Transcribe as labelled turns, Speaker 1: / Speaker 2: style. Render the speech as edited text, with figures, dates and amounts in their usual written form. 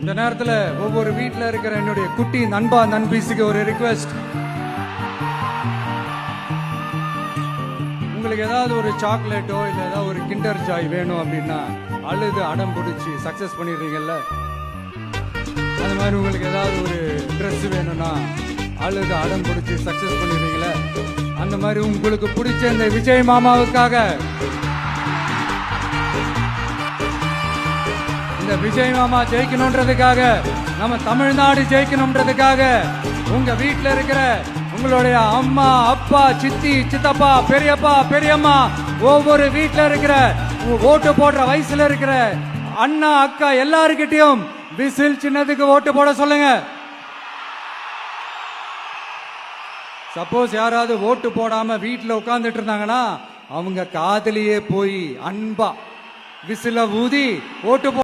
Speaker 1: இந்த நேரத்தில் ஒவ்வொரு வீட்டில் இருக்கிற என்னுடைய குட்டி நண்பா நண்பீஸுக்கு ஒரு ரிக்வெஸ்ட். உங்களுக்கு ஏதாவது ஒரு சாக்லேட்டோ இல்லை ஏதாவது ஒரு கிண்டர் ஜாய் வேணும் அப்படின்னா அழுது அடம் பிடிச்சி சக்ஸஸ் பண்ணிடுறீங்கல்ல, அது மாதிரி உங்களுக்கு ஏதாவது ஒரு ட்ரெஸ் வேணும்னா அழுது அடம் பிடிச்சி சக்ஸஸ் பண்ணிடுறீங்களே, அந்த மாதிரி உங்களுக்கு பிடிச்ச இந்த விஜய் மாமாவுக்காக, இந்த விஜய் மாமா ஜெயிக்கணும்ன்றதுக்காக, நம்ம தமிழ்நாடு ஜெயிக்கணும்ன்றதுக்காக உங்க வீட்டில் இருக்கிற உங்களுடைய அம்மா அப்பா சித்தி சித்தப்பா பெரியப்பா பெரியம்மா ஒவ்வொரு வீட்டில் இருக்கிற ஓட்டு போடுற வயசுல இருக்கிற அண்ணா அக்கா எல்லாருக்கிட்டையும் விசில் சின்னதுக்கு ஓட்டு போட சொல்லுங்க. சப்போஸ் யாராவது ஓட்டு போடாம வீட்டில் உட்கார்ந்துட்டு இருந்தாங்கன்னா அவங்க காதலியே போய் அன்பா விசில ஊதி ஓட்டு